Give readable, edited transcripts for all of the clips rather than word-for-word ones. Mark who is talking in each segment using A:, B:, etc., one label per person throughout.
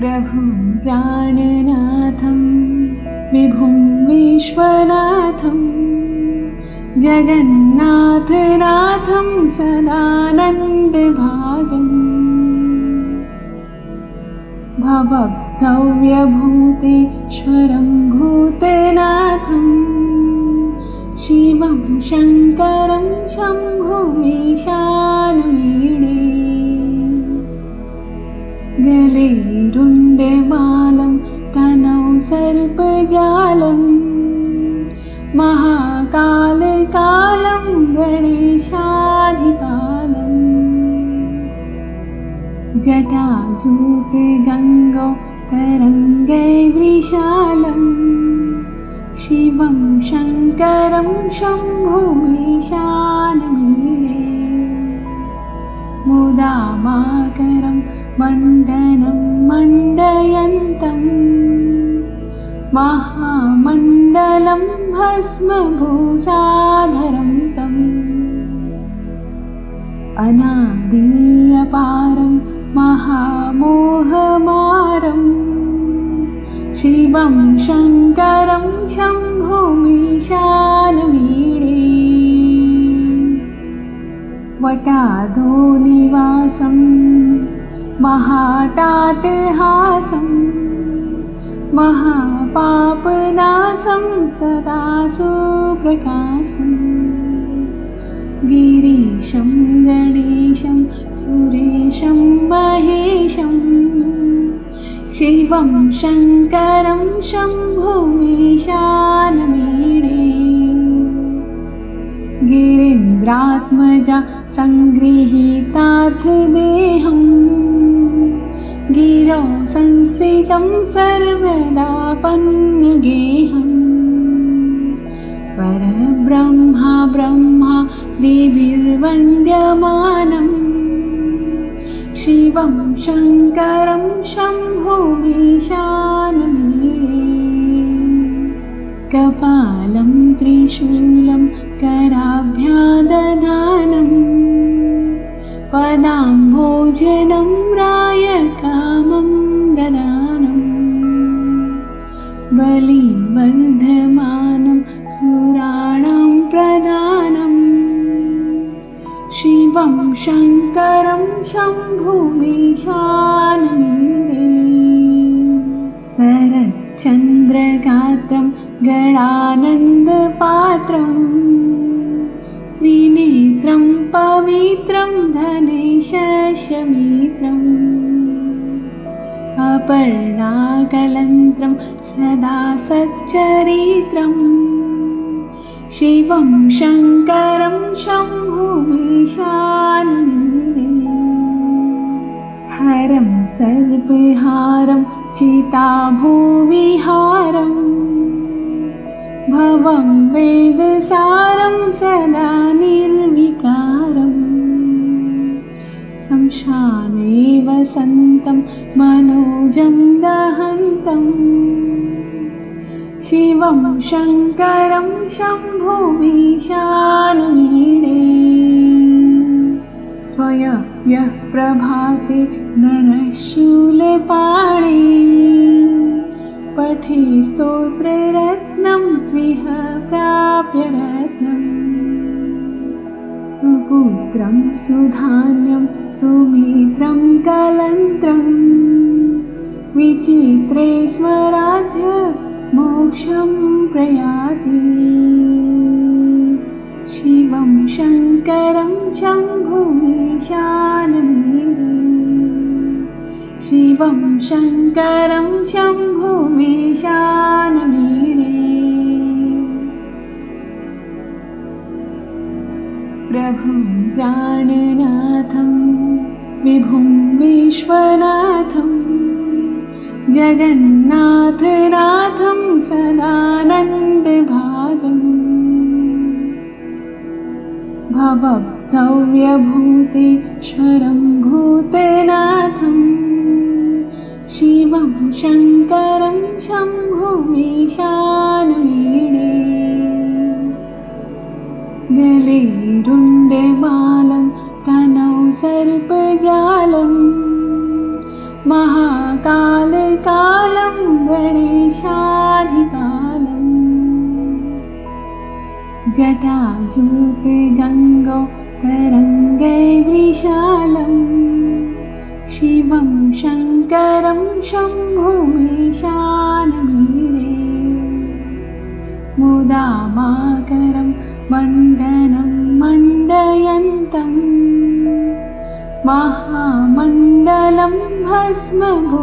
A: प्रभुं प्राणनाथं विभुं विश्वनाथं जगन्नाथनाथं सदानन्दभाजम् भवभव्यभूतेश्वरं भूतनाथं शिवं शङ्करं शम्भुमीशानमीडे गले रुण्डमालं तनौ सर्पजालं महाकालकालं गणेशाधिपालम् जटाजूटे गङ्गौ तरङ्गै वृषालं शिवं शङ्करं शम्भुमीशानमीडे मुदामाकरं मण्डनं मण्डयन्तं महामण्डलं भस्मभूषाधरं तम् अनादिअपारं महामोहमारं शिवं शङ्करं शम्भुमीशानमीडे वटाधोनिवासं महाटाटहासं महापापनाशं सदा सुप्रकाशम् गिरीशं गणेशं सुरेशं महेशं शिवं शङ्करं शम्भुमीशानमीडे गिरीन्द्रात्मजा सङ्गृहीतार्थदेहं गिरौ संस्थितं सर्वदा पन्यगेहम् परब्रह्मा ब्रह्मा देवीर्वन्द्यमानं शिवं शङ्करं शम्भुमीशानमीडे कपालं त्रिशूलं कराभ्यादधानं पदाम्भोजनं रायकामं ददानं बलिवर्धमानं सुराणां प्रदानं शिवं शङ्करं शम्भुमीशानमीडे शरच्चन्द्रगात्रं गणानन्दपात्रं विनेत्रं पवित्रं धनेशमित्रम् अपर्णाकलन्त्रं सदा सच्चरित्रं शिवं शङ्करं शम्भुमीशानमीडे हरं सर्पहारं चिताभूविहारं भवं वेदसारं सदा निर्विकारम् शमशाने वसन्तं मनोजं दहन्तं शिवं शङ्करं शम्भुमीशानमीडे स्वयं प्रभाते नरशूलपाणे पठे स्तोत्ररत्नं त्विह प्राप्य रत्नम् सुपुत्रं सुधान्यं सुमित्रं कलन्त्रं विचित्रे स्मराध्य मोक्षं प्रयाति शिवं शङ्करं शम्भुमीशानमीडे शिवं शङ्करं शम्भुमीशानमीडे प्रभुं प्राणनाथं विभुं विश्वनाथं जगन्नाथनाथं सदानन्दभाजम् भवभव्यभूतेश्वरं भूतनाथं शिवं शङ्करं शम्भुमीशानमीडे गले रुण्डमालं तनौ सर्पजालं महाकालकालं महाकालकालं गणेशाधिपालम् जटाजूटगङ्गो तरङ्गैर्विशालम् शिवं शङ्करं शम्भुमीशानमीडे मुदामाकरं मण्डनं मण्डयन्तम् महामण्डलं भस्मभूषाधरं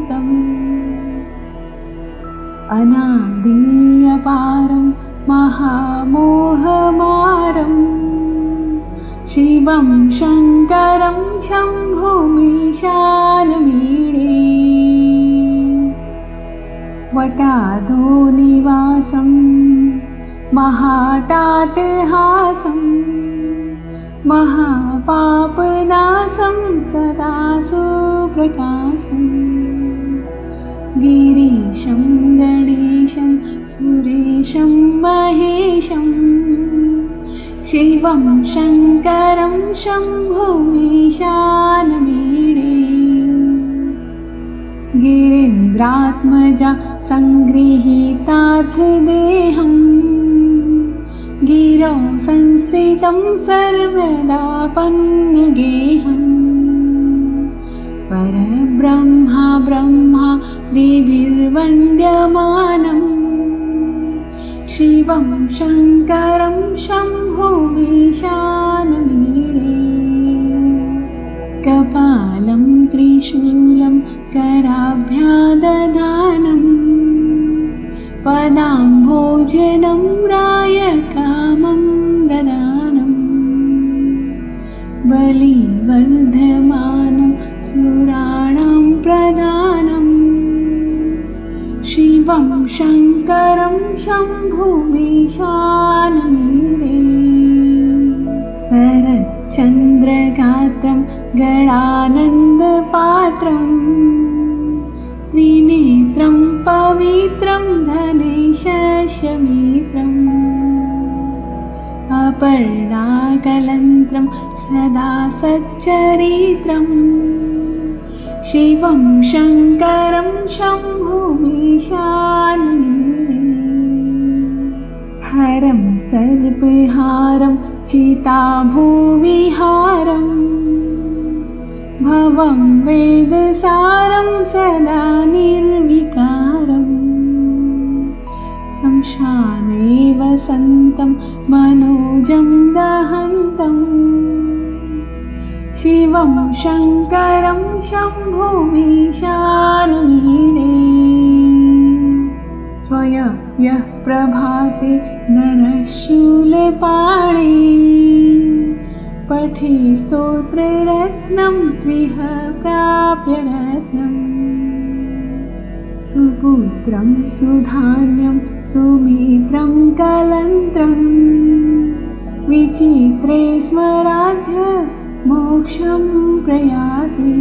A: तम् अनादिरपारं महामोहमारं शिवं शङ्करं शम्भुमीशानमीडे वटाधोनिवासं महाटाटहासं महापापनाशं सदा सुप्रकाशम् गिरीशं गणेशं सुरेशं महेशं शिवं शङ्करं शम्भुमीशानमीडे गिरीन्द्रात्मजा सङ्गृहीतार्थदेहम् गिरौ संस्थितं सर्वदा पन्यगेहम् परब्रह्मा ब्रह्मा देवीर्वन्द्यमानम् शिवं शङ्करं शम्भुमीशानमीडे कपालं त्रिशूलं कराभ्यादधानम् पदाम्भोजनं रायकामं ददानम् बलिवर्धमानं सुराणां प्रदानम् शिवं शङ्करं शम्भुमीशानमीडे शरच्चन्द्रगात्रं गणानन्दपात्रं त्रिनेत्रं पवित्रं धनेशस्य मित्रम् अपर्णाकलन्त्रं सदा सच्चरित्रम् शिवं शङ्करं शम्भुमीशानमीडे हरं सर्पहारं चिताभूविहारम् भवं वेदसारं सदा निर्विकारम् शमशाने वसन्तं मनोजं दहन्तम् शिवं शङ्करं शम्भुमीशानमीडे स्वयं यः प्रभाते नरशूलपाणे पठे स्तोत्ररत्नं त्विह प्राप्य रत्नम् सुपुत्रं सुधान्यं सुमित्रं कलन्त्रं विचित्रे स्मराध्य मोक्षं प्रयाति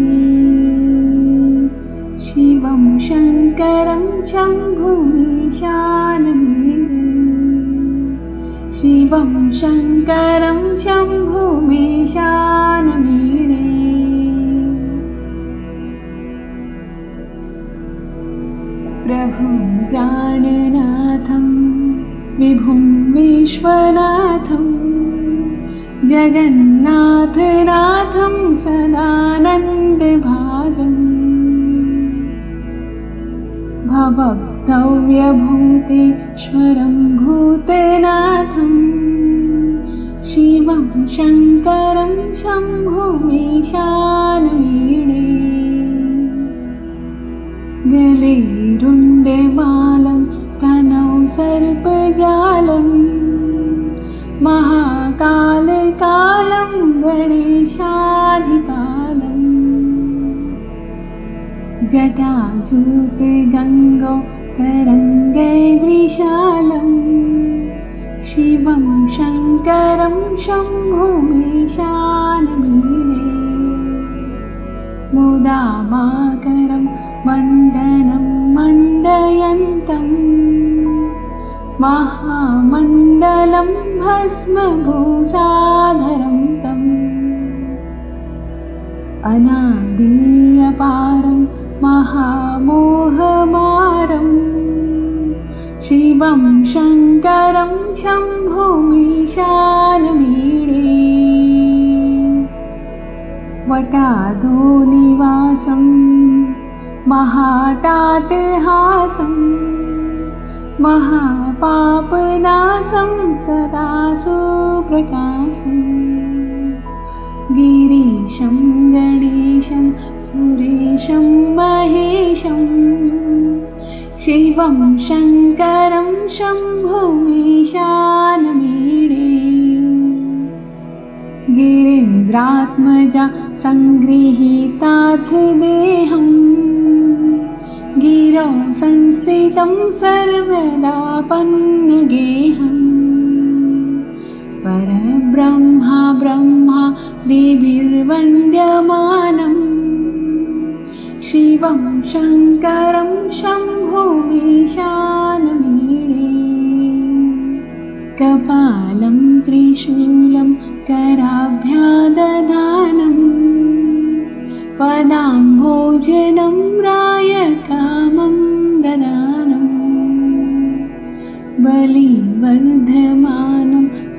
A: शिवं शङ्करं शम्भुमीशानमीडे शिवं शङ्करं शम्भुमीशानमीडे प्रभुं प्राणनाथं विभुं विश्वनाथं जगन्नाथनाथं सदानन्दभाजम् भवभूतेश्वरं भूतनाथं शिवं शङ्करं शम्भुमीशानमीडे गले रुण्डमालं तनौ सर्पजालं महाकालकालं गणेशाधिपालम् जटाजूटगङ्गो तरङ्गैर्विशालम् शिवं शङ्करं शम्भुमीशानमीडे मुदामाकरं मण्डनं मण्डयन्तम् महामण्डलं भस्मभूषाधरं तम् अनादिरपारं शिवं शङ्करं शम्भुमीशानमीडे वटादोनिवासं महाटाटहासं महापापनाशं सदा सुप्रकाशं गिरीशं गणेशं सुरेशं महेशं शिवं शङ्करं शम्भुमीशानमीडे गिरीन्द्रात्मजा सङ्गृहीतार्थदेहं गिरौ संस्थितं सर्वदा पन्नगेहं परब्रह्मा ब्रह्मा देवीर्वन्द्यमानं शिवं शङ्करं शम्भुमीशानमीडे कपालं त्रिशूलं कराभ्यादधानं पदाम्भोजनं रायकामं ददानं बलिवर्धमानं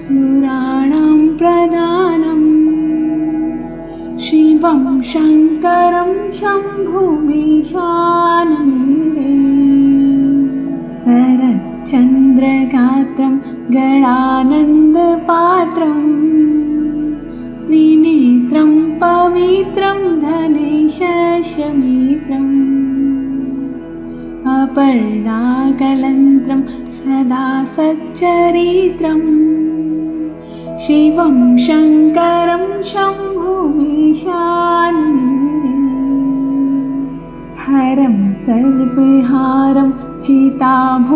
A: सुराणां प्रदानं शिवं शङ्करं शम्भुमीशानमीडे शरच्चन्द्रगात्रं गणानन्दपात्रं त्रिनेत्रं पवित्रं धनेशमित्रम् अपर्णाकलन्त्रं सदा सच्चरित्रं शिवं शङ्करं शम्भुमीशानमीडे हरं सर्पहारं चिताभूविहारं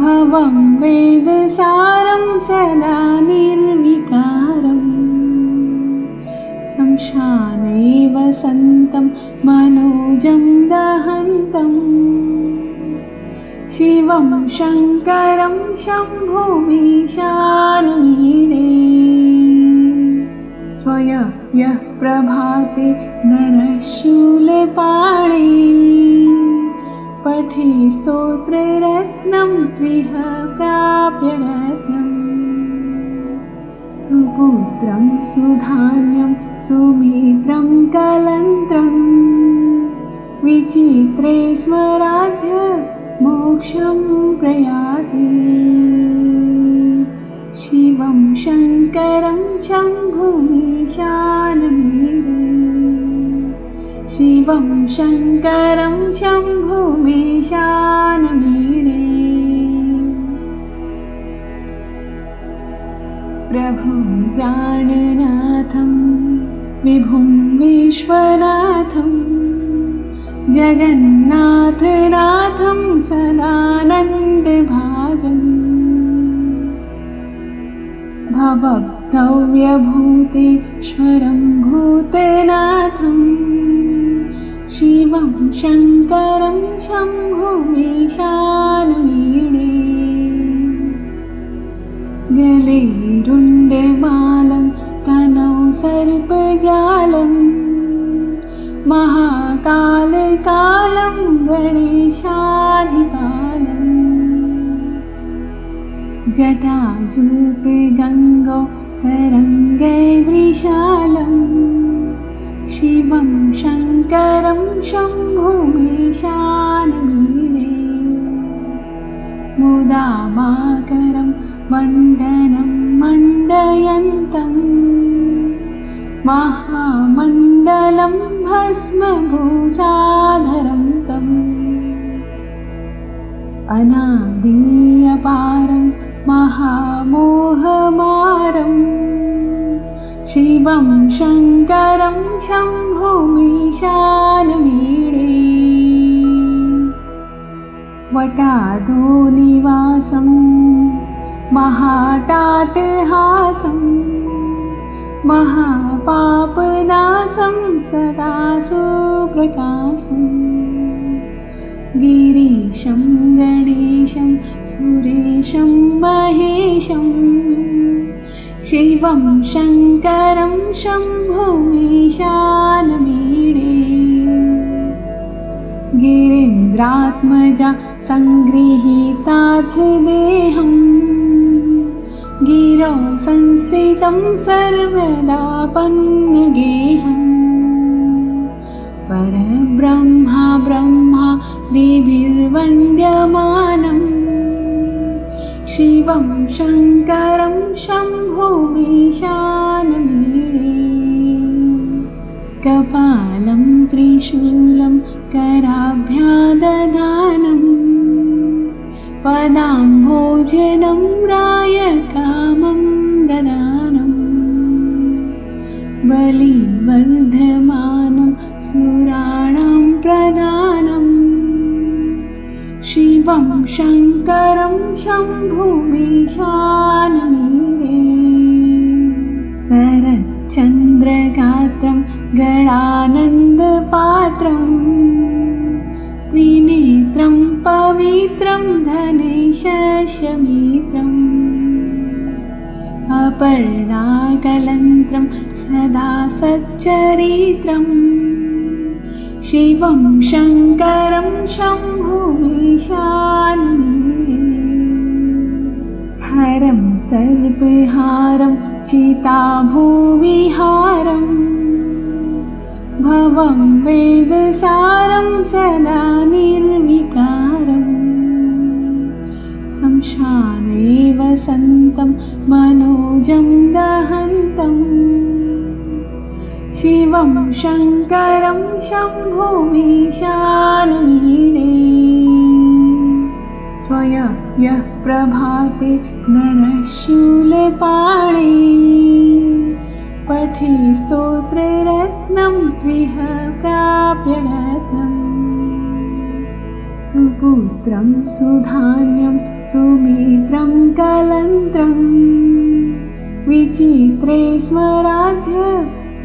A: भवं वेदसारं सदा निर्विकारं शमशाने वसन्तं मनोजं दहन्तं शिवं शङ्करं शम्भुमीशानमीडे स्वयं प्रभाते नरशूलपाणे पठे स्तोत्ररत्नं त्रिह प्राप्य रत्नम् सुपुत्रं सुधान्यं सुमित्रं कलन्त्रं विचित्रे स्मराध्य मोक्षं प्रयाति शिवं शङ्करं शम्भुमीशानमीडे शिवं शङ्करं शम्भुमीशानमीडे प्रभुं प्राणनाथं विभुं विश्वनाथं जगन्नाथनाथं सदानन्दभाजम् भवभव्यभूतेश्वरं भूतनाथं शिवं शङ्करं शम्भुमीशानमीडे गले रुण्डमालं तनौ सर्पजालं महाकालकालं गणेशाधिपालम् जटाजूटगङ्गौ तरङ्गैर्विशालं शिवं शङ्करं शम्भुमीशानमीडे मुदामाकरं मण्डनं मण्डयन्तं महामण्डलं भस्मभूषाधरं तम् अनादिअपारं महामोहमारं शिवं शङ्करं शम्भुमीशानमीडे वटादोनिवासं महाटाटहासं महापापनाशं सदा सुप्रकाशं गिरीशं गणेशं सुरेशं महेशं शिवं शङ्करं शम्भुमीशानमीडे गिरीन्द्र गिरीन्द्रात्मजा सङ्गृहीतार्थदेहम् गिरौ संस्थितं सर्वदा पन्नगेहम् परब्रह्मा ब्रह्मा देभिर्वन्द्यमानम् शिवं शङ्करं शम्भुमीशानमीडे कपालं त्रिशूलं कराभ्यादधानम् पदाम्भोजनं रायकामं ददानम् बलिवर्धमानं सुराणां प्रदानम् शिवं शङ्करं शम्भुमीशानमीडे शरच्चन्द्रगात्रं गणानन्दपात्रम् त्रिनेत्रं पवित्रं धनेशमित्रम् अपर्णाकलन्त्रं सदा सच्चरित्रम् शिवं शङ्करं शम्भुमीशानमीडे हरं सर्पहारं चिताभुविहारम् भवं वेदसारं सदा निर्विकारम् संशाने वसन्तं मनोजं दहन्तम् शिवं शङ्करं शम्भुमीशानमीडे स्वयं प्रभाते नरशूलपाणे पठे स्तोत्ररत्नं त्विह प्राप्य रत्नम् सुपुत्रं सुधान्यं सुमित्रं कलन्त्रम् विचित्रे स्मराध्य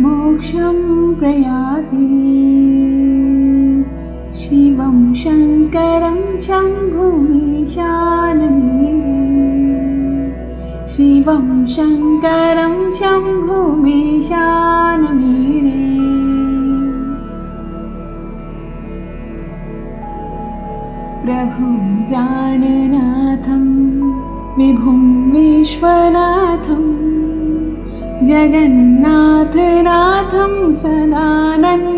A: मोक्षं प्रयाति शिवं शङ्करं शम्भुमीशानमीडे शिवं शङ्करं शम्भुमीशानमीडे प्रभुं प्राणनाथं विभुं विश्वनाथं जगन्नाथनाथं सदानन्दभाजम्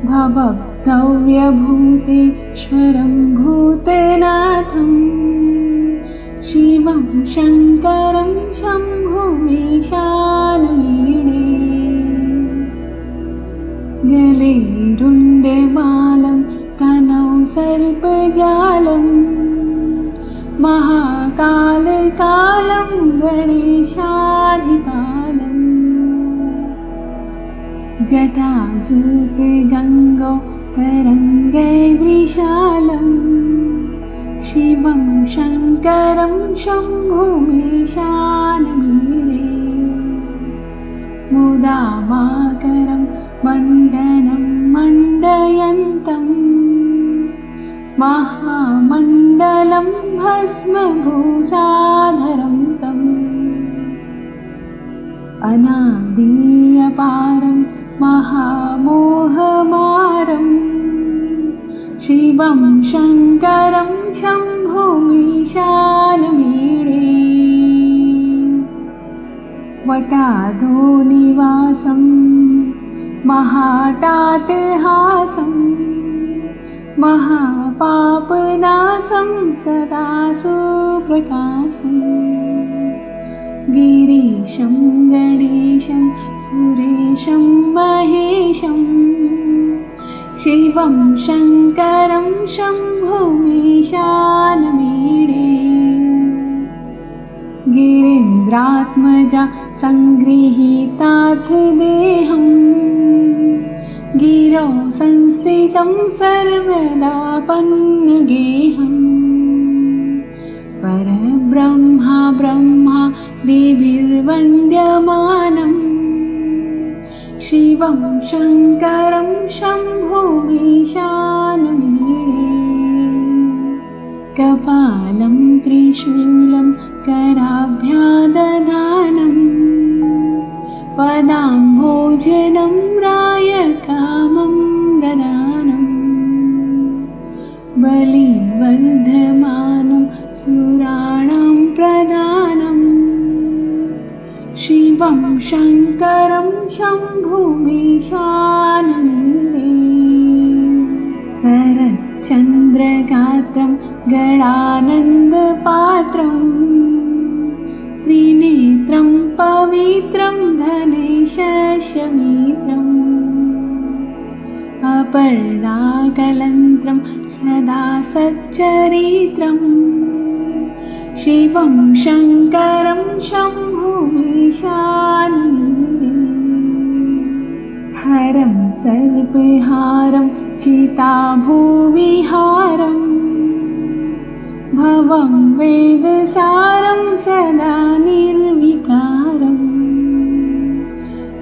A: भवभक्तव्यभूतेश्वरं भूतनाथं शिवं शङ्करं शम्भुमीशानमीडे गले रुण्डमालं तनौ सर्पजालम् महाकालकालं गणेशाधिपालम् जटाजूटगङ्गौ तरङ्गैर्विशालम् शिवं शङ्करं शम्भुमीशानमीडे मुदामाकरं मण्डनं मण्डयन्तम् महामण्डलं भस्मभूषाधरं तम् अनादियपारं महामोहमारं शिवं शङ्करं शम्भुमीशानमीडे वटाधोनिवासं महाटाटहासं महापापनाशं सदा सुप्रकाशम् गिरीशं गणेशं सुरेशं महेशं शिवं शङ्करं शम्भुमीशानमीडे गिरीन्द्रात्मजा सङ्गृहीतार्थदेहम् गिरौ संस्थितं सर्वदा पन्नगेहम् परब्रह्मा ब्रह्मा देभिर्वन्द्यमानम् शिवं शङ्करं शम्भुमीशानमीडे कपालं त्रिशूलं कराभ्यादधानम् पदाम्भोजनं रायकामं शिवं शङ्करं शम्भुमीशानमीडे शरच्चन्द्रगात्रं गणानन्दपात्रं त्रिनेत्रं पवित्रं धनेशमित्रम् अपर्णाकलन्त्रं सदा सच्चरित्रम् शिवं शङ्करं शम्भुमीशानमीडे हरं सर्पहारं चिताभुविहारं भवं वेदसारं सदा निर्विकारम्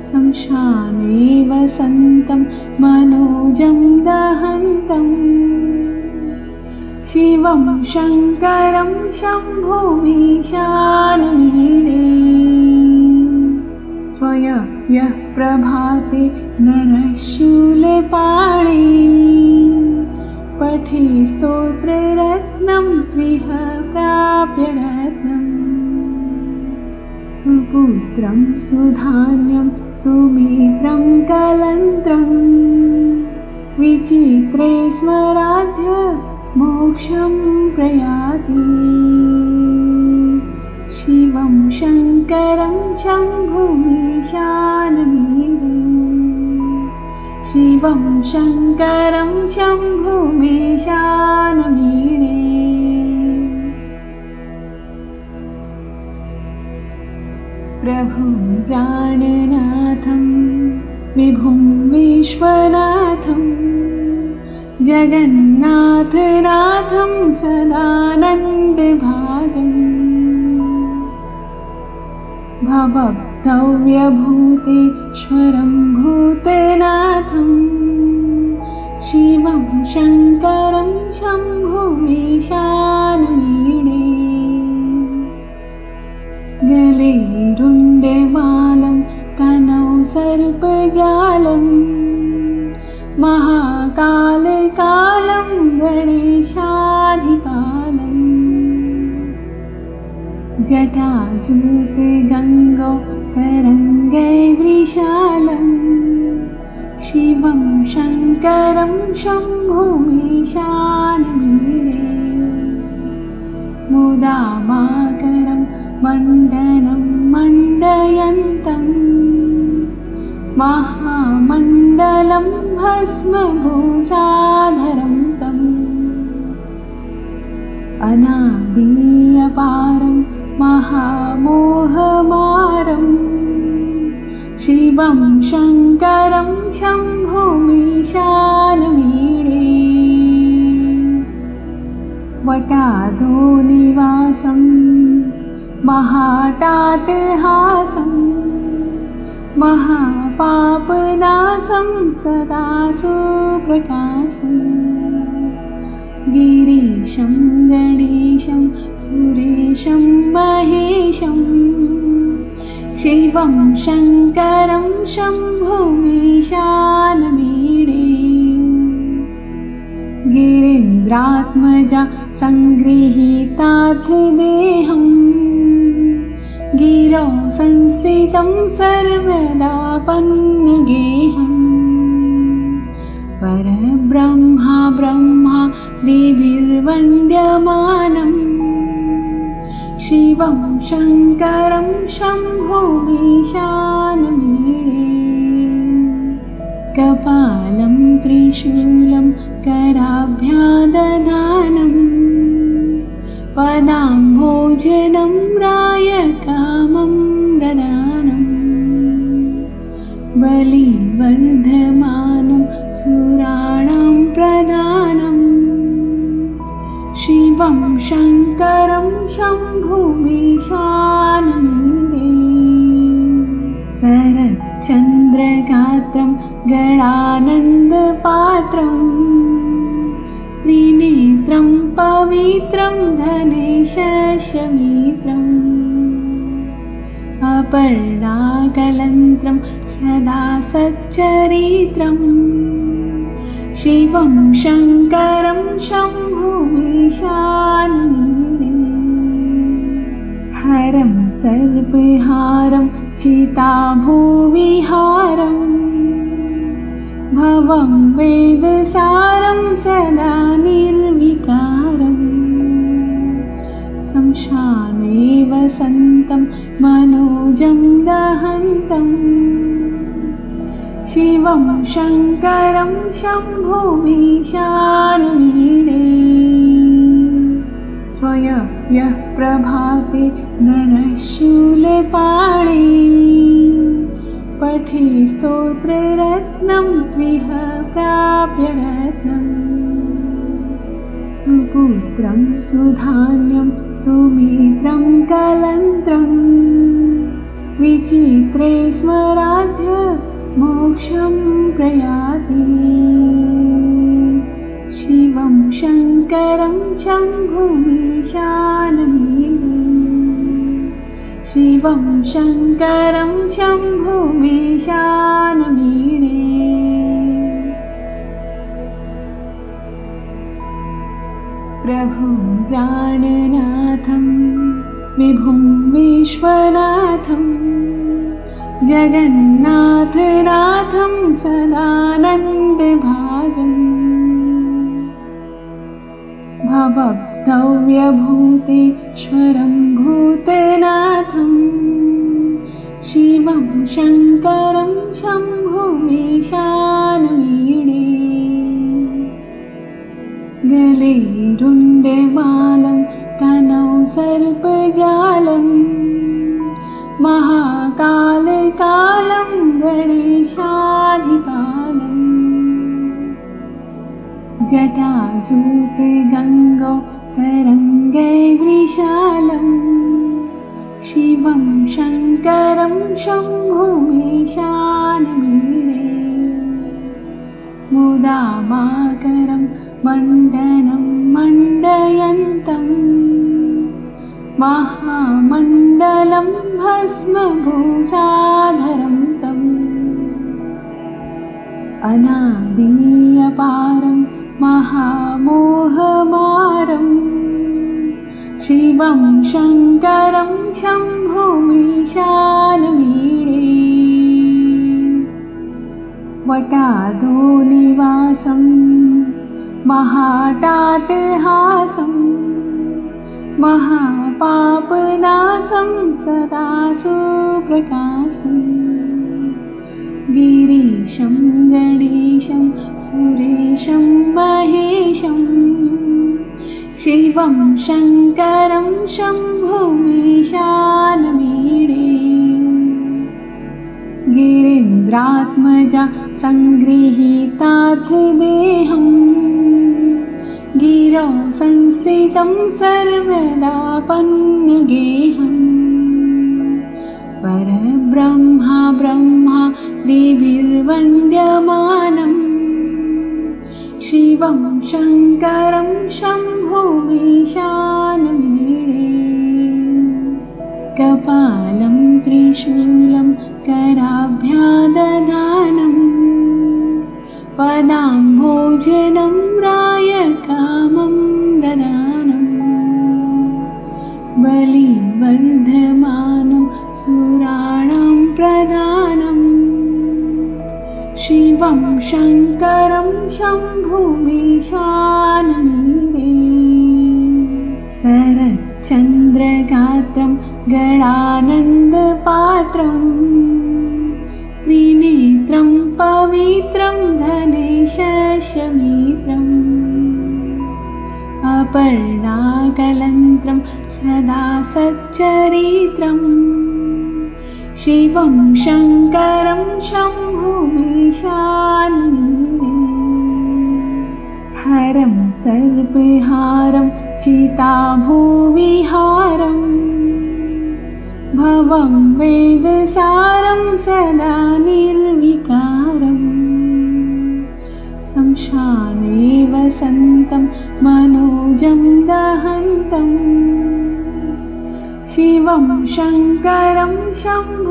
A: शमशाने वसन्तं मनोजं दहन्तम् शिवं शङ्करं शम्भुमीशानमीडे स्वयं प्रभाते नरः शूलपाणे पठे स्तोत्ररत्नं त्रिह प्राप्य रत्नम् सुपुत्रं सुधान्यं सुमित्रं कलन्त्रं विचित्रे स्मराध्य मोक्षं प्रयाति शिवं शङ्करं शम्भुमीशानमीडे शिवं शङ्करं शम्भुमीशानमीडे प्रभुं प्राणनाथं विभुं विश्वनाथं जगन्नाथनाथं सदानन्दभाजम् भवभव्यभूतेश्वरं भूतनाथं शिवं शङ्करं शम्भुमीशानमीडे गले रुण्डमालं तनौ सर्पजालं महाकालकालं गणेशाधिपालम् जटाजूटगङ्गौ तरङ्गैर्विशालम् शिवं शङ्करं शम्भुमीशानमीडे मुदामाकरं मण्डनं मण्डयन्तम् महामण्डलं भस्मभूषाधरं तम् अनादियपारं महामोहमारं शिवं शङ्करं शम्भुमीशानमीडे वटादोनिवासं महाटाटहासं महापापनाशं सदा सुप्रकाशम् गिरीशं गणेशं सुरेशं महेशं शिवं शङ्करं शम्भुमीशानमीडे गिरीन्द्रात्मजा सङ्गृहीतार्थदेहम् गिरौ संस्थितं सर्वदा पन्नगेहम् परब्रह्मा ब्रह्मा देवीर्वन्द्यमानम् शिवं शङ्करं शम्भुमीशानमीडे कपालं त्रिशूलं कराभ्यादधानम् पदाम्भोजनं रायकामं ददानम् बलिवर्धमानं सुराणां प्रदानम् शिवं शङ्करं शम्भुमीशानमीडे शरच्चन्द्रगात्रं गणानन्दपात्रं त्रिनेत्रं पवित्रं धनेशमित्रम् अपर्णाकलन्त्रं सदा सच्चरित्रम् शिवं शङ्करं शम्भुमीशानमीडे हरं सर्पहारं चिताभूविहारम् भवं वेदसारं सदा निर्विकारम् संशाने वसन्तं मनोजं दहन्तम् शिवं शङ्करं शम्भुमीशानमीडे स्वयं यः प्रभाते नरः शूलपाणे पठे स्तोत्ररत्नं त्विह प्राप्य रत्नम् सुपुत्रं सुधान्यं सुमित्रं कलन्त्रं विचित्रे स्मराध्य मोक्षं प्रयाति शिवं शङ्करं शम्भुमीशानमीडे शिवं शङ्करं शम्भुमीशानमीडे प्रभुं प्राणनाथं विभुं विश्वनाथं जगन्नाथनाथं सदानन्दभाजम् भवभव्यभूतेश्वरं भूतनाथं शिवं शङ्करं शम्भुमीशानमीडे गले रुण्डमालं तनौ सर्पजालं महाकालकालं गणेशाधिपालम् जटाजूटगङ्गौ तरङ्गैर्विशालम् शिवं शङ्करं शम्भुमीशानमीडे मुदामाकरं मण्डनं मण्डयन्तम् महामण्डलं भस्मभूषाधरं तम् अनादिअपारं महामोहमारं शिवं शङ्करं शम्भुमीशानमीडे वटादोनिवासं महाटाटहासं महापापनाशं सदा सुप्रकाशम् गिरीशं गणेशं सुरेशं महेशं शिवं शङ्करं शम्भुमीशानमीडे गिरीन्द्रात्मजा सङ्गृहीतार्थदेहं गिरौ संस्थितं सर्वदा पन्नगेहम् परब्रह्मा ब्रह्मा देवीर्वन्द्यमानम् शिवं शङ्करं शम्भुमीशानमीडे कपालं त्रिशूलं कराभ्यादधानम् पदाम्भोजनं रायकामं ददानम् बलिवर्धमानं सुराणां प्रधानम् शिवं शङ्करं शम्भुमीशानमीडे शरच्चन्द्रगात्रं गणानन्दपात्रं त्रिनेत्रं पवित्रं गणेशस्य मित्रम् अपर्णाकलन्त्रं सदा सच्चरित्रं शिवं शङ्करं शम्भुमीशानमीडे हरं सर्पहारं चिताभूविहारं भवं वेदसारं सदा निर्विकारम् संशाने वसन्तं मनोजं दहन्तम् शिवं शङ्करं शम्भुमीशानमीडे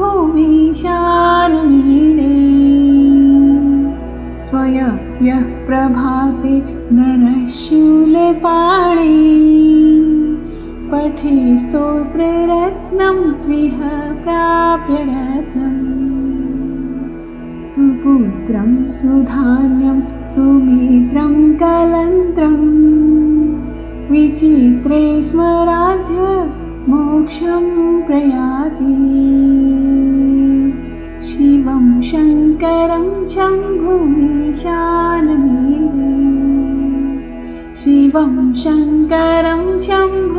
A: स्वयं यः प्रभाते नरः शूलपाणे पठे स्तोत्ररत्नं त्विह प्राप्य रत्नम् सुपुत्रं सुधान्यं सुमित्रं कलन्त्रं विचित्रे स्मराध्य मोक्षं प्रयाति शिवं शङ्करं शम्भुमीशानमीडे शिवं शङ्करं शम्भुमीशानमीडे